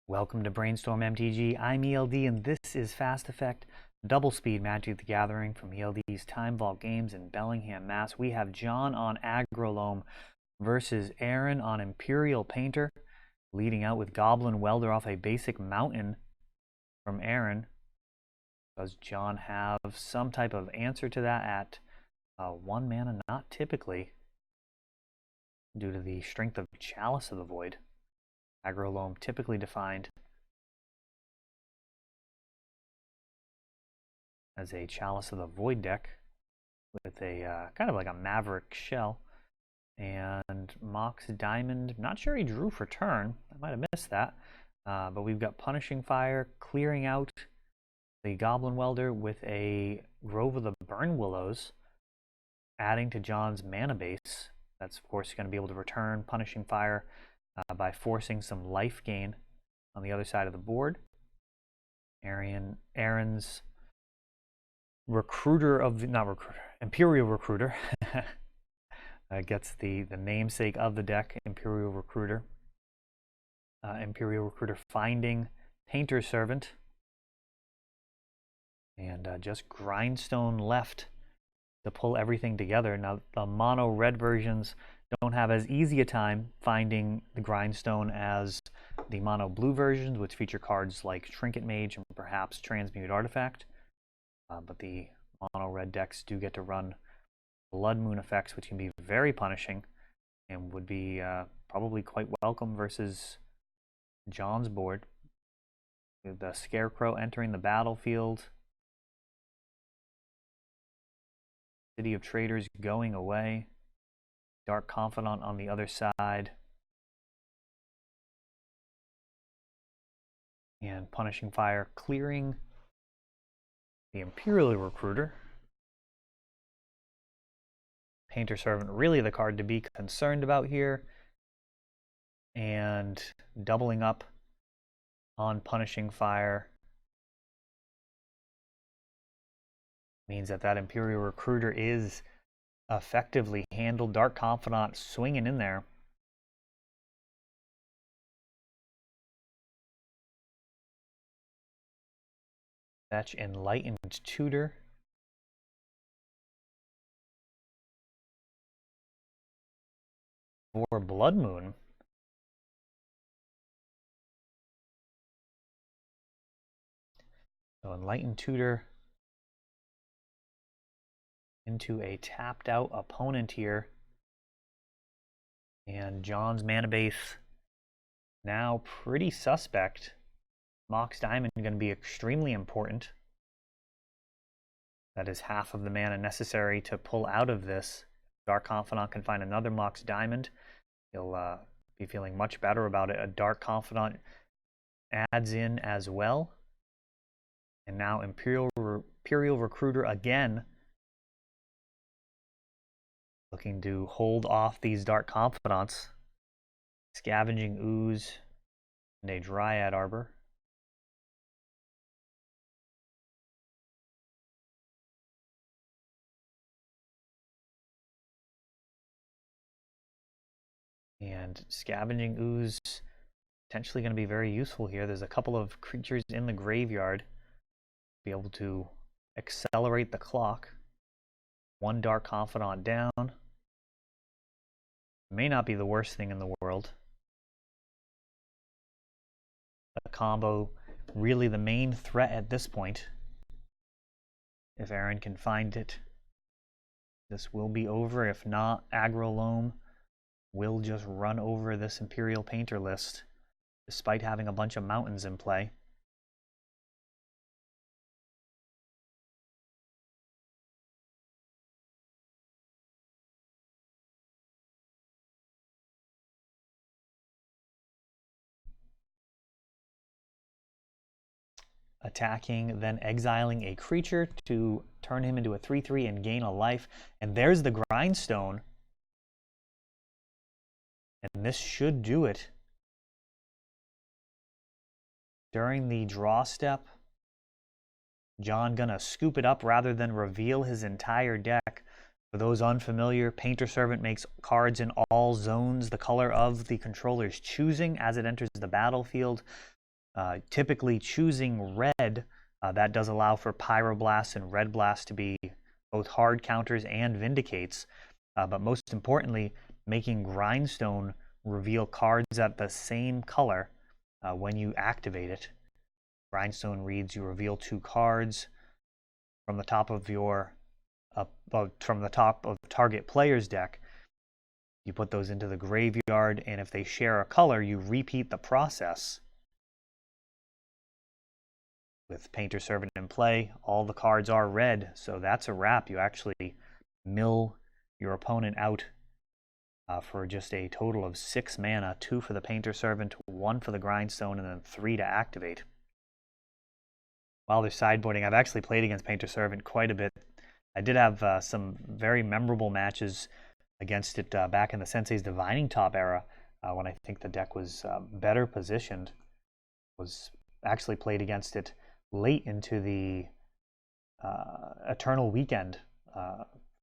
Welcome to Brainstorm MTG. I'm ELD, and this is Fast Effect Double Speed Magic the Gathering from ELD's Time Vault Games in Bellingham, Mass. We have John on Aggro Loam versus Aaron on Imperial Painter, leading out with Goblin Welder off a basic mountain from Aaron. Does John have some type of answer to that at 1 mana? Not typically, due to the strength of Chalice of the Void. Aggro Loam typically defined as a Chalice of the Void deck with a kind of like a Maverick shell. And Mox Diamond, not sure he drew for turn. I might have missed that. But we've got Punishing Fire, clearing out the Goblin Welder with a Grove of the Burn Willows, adding to John's mana base. That's, of course, going to be able to return Punishing Fire by forcing some life gain on the other side of the board. Aaron's Imperial Recruiter gets the namesake of the deck, Imperial Recruiter. Imperial Recruiter finding Painter Servant. And just Grindstone left to pull everything together. Now, the mono red versions don't have as easy a time finding the Grindstone as the mono blue versions, which feature cards like Trinket Mage and perhaps Transmute Artifact. But the mono red decks do get to run Blood Moon effects, which can be very punishing and would be probably quite welcome versus John's board. With the Scarecrow entering the battlefield. City of Traders going away. Dark Confidant on the other side. And Punishing Fire clearing the Imperial Recruiter. Painter Servant really the card to be concerned about here. And doubling up on Punishing Fire means that Imperial Recruiter is effectively handled. Dark Confidant swinging in there. Fetch Enlightened Tutor. For Blood Moon. So Enlightened Tutor into a tapped out opponent here. And John's mana base now pretty suspect. Mox Diamond going to be extremely important. That is half of the mana necessary to pull out of this. Dark Confidant can find another Mox Diamond. He'll be feeling much better about it. A Dark Confidant adds in as well. And now Imperial Recruiter again, looking to hold off these Dark Confidants. Scavenging Ooze and a Dryad Arbor. And Scavenging Ooze potentially going to be very useful here. There's a couple of creatures in the graveyard. Be able to accelerate the clock. One Dark Confidant down. May not be the worst thing in the world. A combo, really the main threat at this point. If Aaron can find it, this will be over. If not, Aggro Loam will just run over this Imperial Painter list, despite having a bunch of mountains in play. Attacking, then exiling a creature to turn him into a 3/3 and gain a life. And there's the Grindstone. And this should do it. During the draw step, John gonna scoop it up rather than reveal his entire deck. For those unfamiliar, Painter Servant makes cards in all zones the color of the controller's choosing as it enters the battlefield. Typically choosing red, that does allow for Pyroblast and Red Blast to be both hard counters and Vindicates. But most importantly, making Grindstone reveal cards at the same color when you activate it. Grindstone reads you reveal 2 cards from the top of your from the top of target player's deck. You put those into the graveyard, and if they share a color, you repeat the process. With Painter Servant in play, all the cards are red, so that's a wrap. You actually mill your opponent out for just a total of 6 mana, 2 for the Painter Servant, 1 for the Grindstone, and then 3 to activate. While they're sideboarding, I've actually played against Painter Servant quite a bit. I did have some very memorable matches against it back in the Sensei's Divining Top era, when I think the deck was better positioned. Was actually played against it late into the Eternal Weekend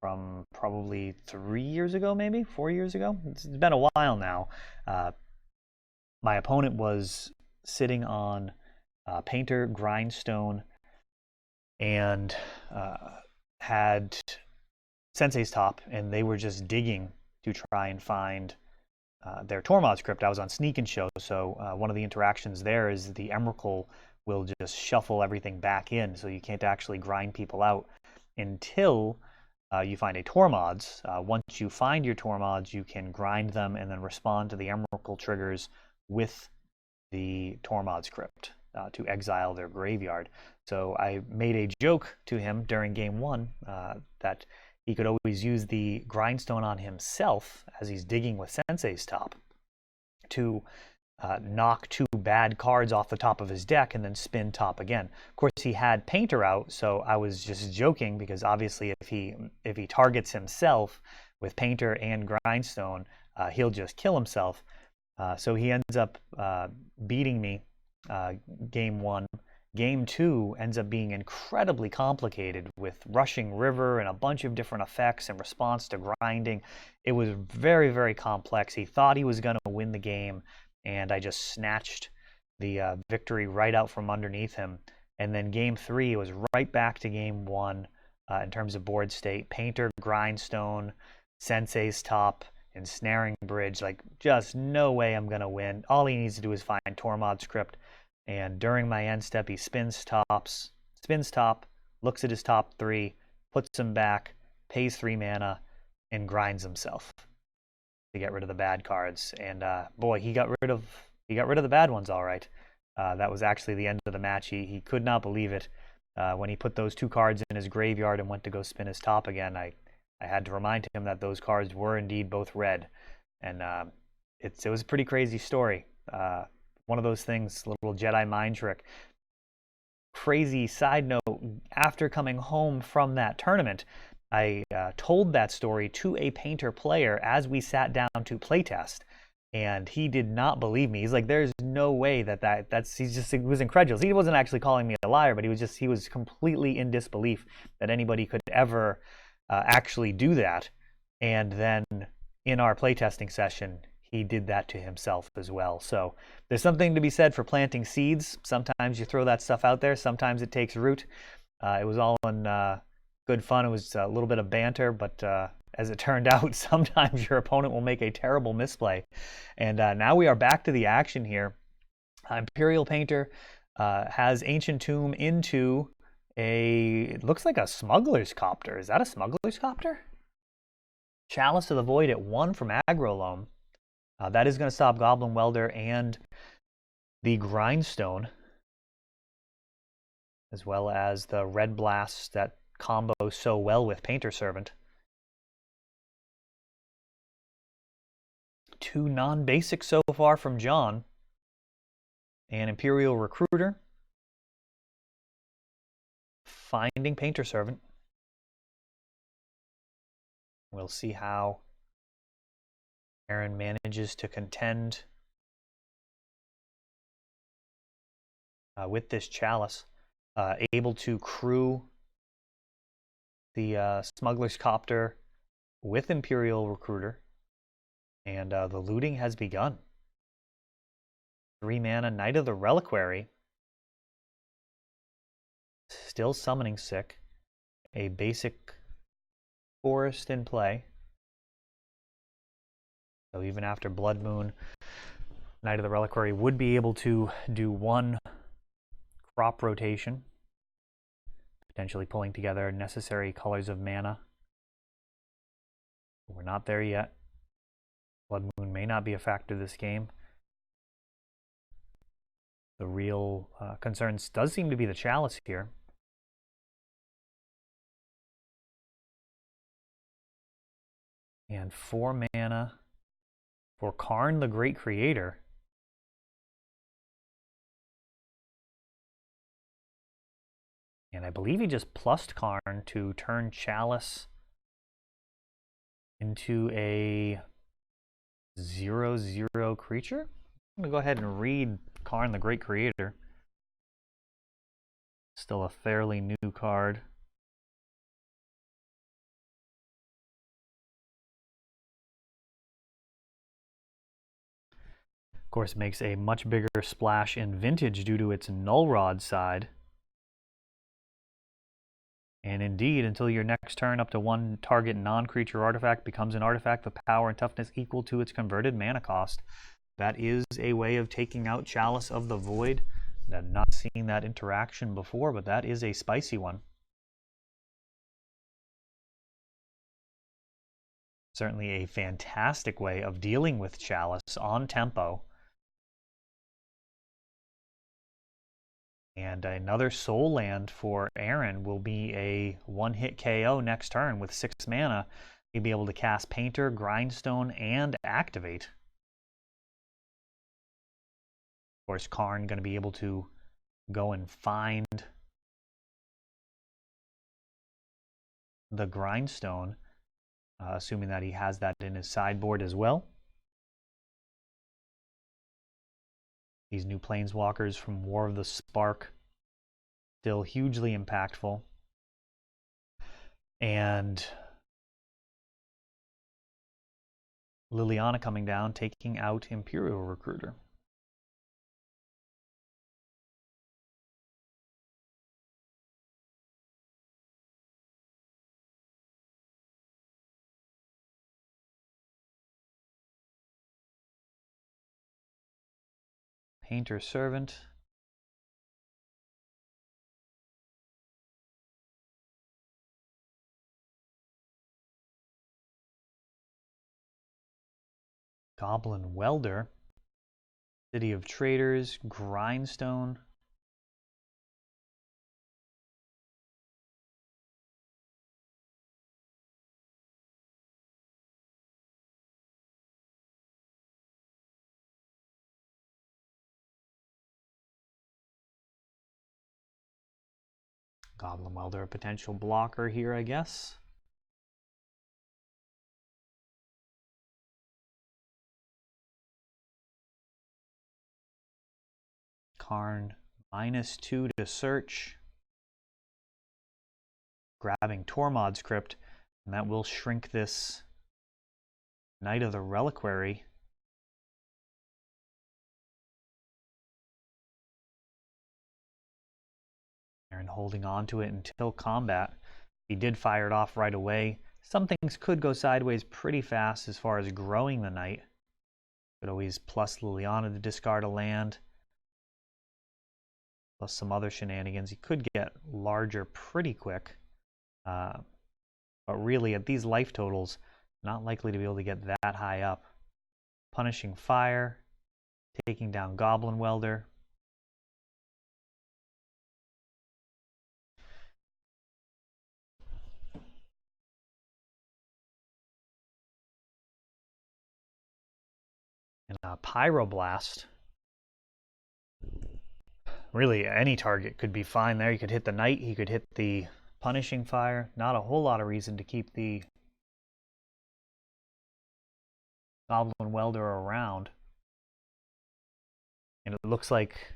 from probably 3 years ago, maybe 4 years ago. It's been a while now. My opponent was sitting on Painter, Grindstone, and had Sensei's Top, and they were just digging to try and find their Tormod's Crypt. I was on Sneak and Show, so one of the interactions there is the Emrakul will just shuffle everything back in, so you can't actually grind people out until you find a Tormod's. Once you find your Tormod's, you can grind them and then respond to the Emrakul triggers with the Tormod's Crypt to exile their graveyard. So I made a joke to him during game 1 that he could always use the Grindstone on himself as he's digging with Sensei's Top to knock 2 bad cards off the top of his deck and then spin top again. Of course, he had Painter out, so I was just joking because obviously if he targets himself with Painter and Grindstone, he'll just kill himself. So he ends up beating me game 1. Game 2 ends up being incredibly complicated with Rushing River and a bunch of different effects in response to grinding. It was very, very complex. He thought he was going to win the game, and I just snatched the victory right out from underneath him. And then game 3 was right back to game 1 in terms of board state. Painter, Grindstone, Sensei's Top, Ensnaring Bridge. Like, just no way I'm going to win. All he needs to do is find Tormod's Crypt. And during my end step, he spins top, looks at his top 3, puts them back, pays 3 mana, and grinds himself to get rid of the bad cards. And boy, he got rid of the bad ones all right. That was actually the end of the match. He could not believe it. When he put those 2 cards in his graveyard and went to go spin his top again, I had to remind him that those cards were indeed both red. And it was a pretty crazy story. One of those things, little Jedi mind trick. Crazy side note, after coming home from that tournament, I told that story to a Painter player as we sat down to playtest, and he did not believe me. He's like, there's no way he was incredulous. He wasn't actually calling me a liar, but he was completely in disbelief that anybody could ever actually do that. And then in our playtesting session, he did that to himself as well. So there's something to be said for planting seeds. Sometimes you throw that stuff out there. Sometimes it takes root. It was all in good fun. It was a little bit of banter, but as it turned out, sometimes your opponent will make a terrible misplay. And now we are back to the action here. Imperial Painter has Ancient Tomb into it looks like a Smuggler's Copter. Is that a Smuggler's Copter? Chalice of the Void at 1 from Aggro Loam. That is going to stop Goblin Welder and the Grindstone, as well as the Red Blast that combo so well with Painter Servant. 2 non-basics so far from John. And Imperial Recruiter. Finding Painter Servant. We'll see how Aaron manages to contend with this Chalice. Able to crew the Smuggler's Copter with Imperial Recruiter. And the looting has begun. 3 mana Knight of the Reliquary. Still summoning sick. A basic forest in play. So even after Blood Moon, Knight of the Reliquary would be able to do one crop rotation, potentially pulling together necessary colors of mana. We're not there yet. Blood Moon may not be a factor this game. The real concern does seem to be the Chalice here. And 4 mana for Karn the Great Creator. And I believe he just plussed Karn to turn Chalice into a 0/0 creature. I'm going to go ahead and read Karn the Great Creator. Still a fairly new card. Of course, makes a much bigger splash in Vintage due to its Null Rod side. And indeed, until your next turn, up to one target non-creature artifact becomes an artifact with power and toughness equal to its converted mana cost. That is a way of taking out Chalice of the Void. I've not seen that interaction before, but that is a spicy one. Certainly a fantastic way of dealing with Chalice on tempo. And another soul land for Aaron will be a one-hit KO next turn with 6 mana. You'll be able to cast Painter, Grindstone, and Activate. Of course, Karn going to be able to go and find the Grindstone, assuming that he has that in his sideboard as well. These new Planeswalkers from War of the Spark, still hugely impactful. And Liliana coming down, taking out Imperial Recruiter. Painter Servant. Goblin Welder. City of Traders, Grindstone. Goblin Welder, a potential blocker here, I guess. Karn, -2 to search. Grabbing Tormod's Crypt, and that will shrink this Knight of the Reliquary. Aaron holding on to it until combat. He did fire it off right away. Some things could go sideways pretty fast as far as growing the Knight. Could always plus Liliana to discard a land. Plus some other shenanigans. He could get larger pretty quick. But really, at these life totals, not likely to be able to get that high up. Punishing Fire. Taking down Goblin Welder. And Pyroblast. Really, any target could be fine there. You could hit the Knight, he could hit the Punishing Fire. Not a whole lot of reason to keep the Goblin Welder around. And it looks like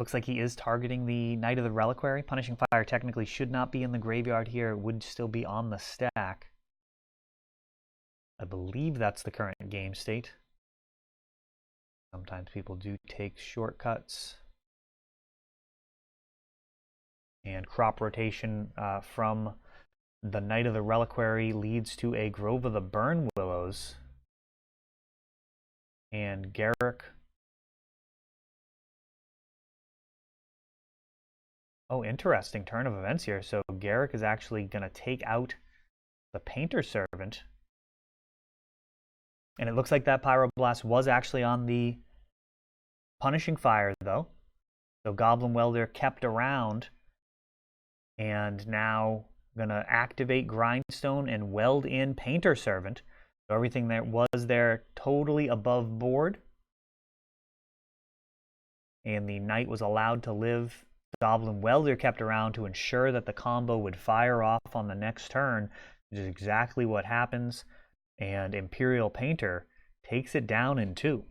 Looks like he is targeting the Knight of the Reliquary. Punishing Fire technically should not be in the graveyard here. It would still be on the stack. I believe that's the current game state. Sometimes people do take shortcuts. And crop rotation from the Knight of the Reliquary leads to a Grove of the Burn Willows. And Garrick. Oh, interesting turn of events here. So Garrick is actually going to take out the Painter Servant. And it looks like that Pyroblast was actually on the Punishing Fire, though. So Goblin Welder kept around. And now going to activate Grindstone and weld in Painter Servant. So everything that was there totally above board. And the Knight was allowed to live. Goblin Welder kept around to ensure that the combo would fire off on the next turn, which is exactly what happens. And Imperial Painter takes it down in 2.